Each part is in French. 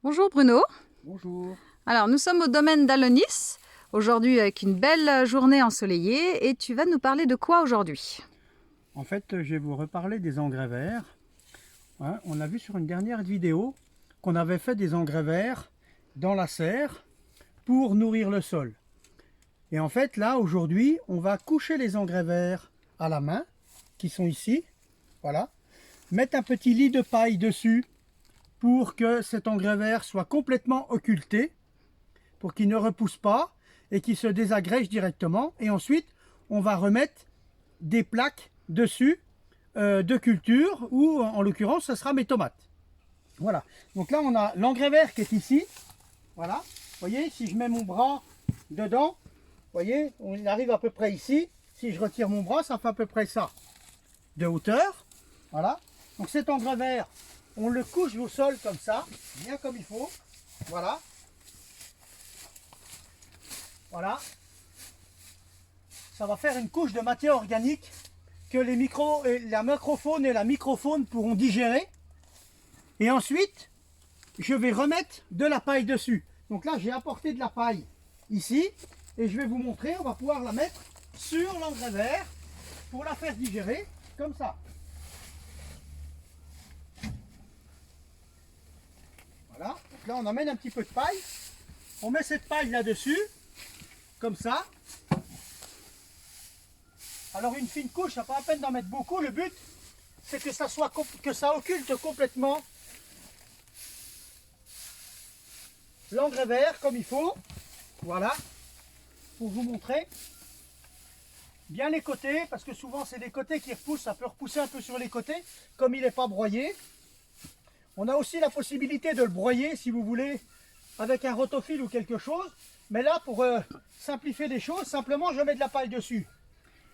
Bonjour Bruno. Bonjour. Alors nous sommes au domaine d'Alonis, aujourd'hui avec une belle journée ensoleillée et tu vas nous parler de quoi aujourd'hui? En fait, je vais vous reparler des engrais verts. Hein, on a vu sur une dernière vidéo qu'on avait fait des engrais verts dans la serre pour nourrir le sol. Et en fait, là, aujourd'hui, on va coucher les engrais verts à la main, qui sont ici. Voilà. Mettre un petit lit de paille dessus pour que cet engrais vert soit complètement occulté, pour qu'il ne repousse pas et qu'il se désagrège directement. Et ensuite, on va remettre des plaques dessus de culture, ou en l'occurrence ce sera mes tomates. Voilà, donc là on a l'engrais vert qui est ici. Voilà, vous voyez, si je mets mon bras dedans, vous voyez, on arrive à peu près ici. Si je retire mon bras, ça fait à peu près ça de hauteur. Voilà, donc cet engrais vert, on le couche au sol comme ça, bien comme il faut. Voilà, voilà, ça va faire une couche de matière organique que la macrofaune et la microfaune pourront digérer. Et ensuite, je vais remettre de la paille dessus. Donc là, j'ai apporté de la paille ici. Et je vais vous montrer, on va pouvoir la mettre sur l'engrais vert pour la faire digérer, comme ça. Voilà. Donc là, on amène un petit peu de paille. On met cette paille là-dessus, comme ça. Alors une fine couche, ça n'a pas la peine d'en mettre beaucoup. Le but, c'est que ça occulte complètement l'engrais vert comme il faut. Voilà, pour vous montrer. Bien les côtés, parce que souvent c'est les côtés qui repoussent, ça peut repousser un peu sur les côtés, comme il n'est pas broyé. On a aussi la possibilité de le broyer si vous voulez, avec un rotophile ou quelque chose. Mais là, pour simplifier les choses, simplement je mets de la paille dessus.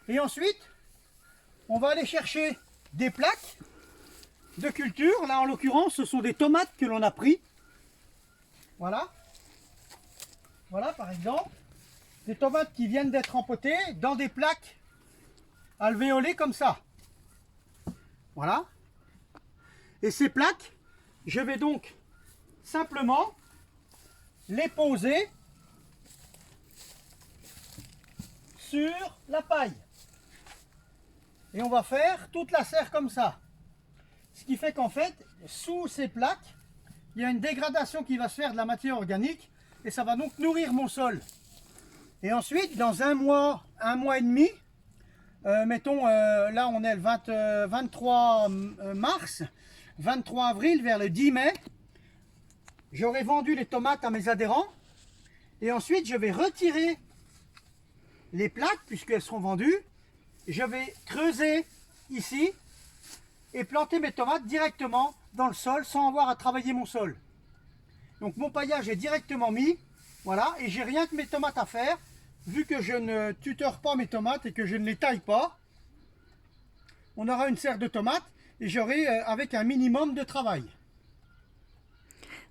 Et ensuite, on va aller chercher des plaques de culture. Là, en l'occurrence, ce sont des tomates que l'on a pris. Voilà. Voilà, par exemple, des tomates qui viennent d'être empotées dans des plaques alvéolées comme ça. Voilà. Et ces plaques, je vais donc simplement les poser sur la paille. Et on va faire toute la serre comme ça. Ce qui fait qu'en fait, sous ces plaques, il y a une dégradation qui va se faire de la matière organique et ça va donc nourrir mon sol. Et ensuite, dans un mois et demi, mettons, là on est le 23 mars, 23 avril, vers le 10 mai, j'aurai vendu les tomates à mes adhérents et ensuite je vais retirer les plaques puisqu'elles seront vendues. Je vais creuser ici et planter mes tomates directement dans le sol sans avoir à travailler mon sol. Donc mon paillage est directement mis, voilà, et j'ai rien que mes tomates à faire, vu que je ne tuteur pas mes tomates et que je ne les taille pas. On aura une serre de tomates et j'aurai avec un minimum de travail.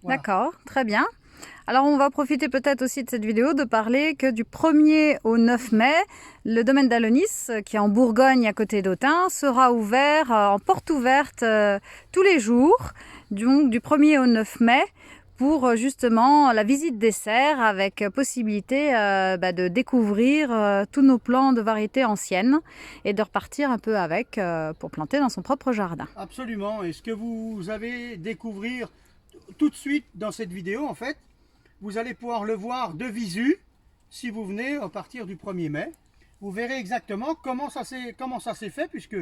Voilà. D'accord, très bien. Alors on va profiter peut-être aussi de cette vidéo de parler que du 1er au 9 mai, le domaine d'Alonis, qui est en Bourgogne à côté d'Autun, sera ouvert en porte ouverte tous les jours, donc du 1er au 9 mai, pour justement la visite des serres avec possibilité de découvrir tous nos plants de variétés anciennes et de repartir un peu avec pour planter dans son propre jardin. Absolument, et ce que vous allez découvrir tout de suite dans cette vidéo, en fait, vous allez pouvoir le voir de visu si vous venez à partir du 1er mai. Vous verrez exactement comment ça s'est fait, puisque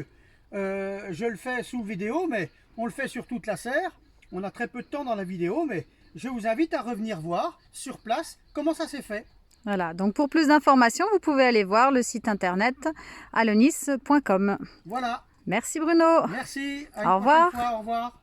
je le fais sous vidéo, mais on le fait sur toute la serre. On a très peu de temps dans la vidéo, mais je vous invite à revenir voir sur place comment ça s'est fait. Voilà, donc pour plus d'informations, vous pouvez aller voir le site internet alonis.com. Voilà. Merci Bruno. Merci. À Au une prochaine revoir. fois. Au revoir.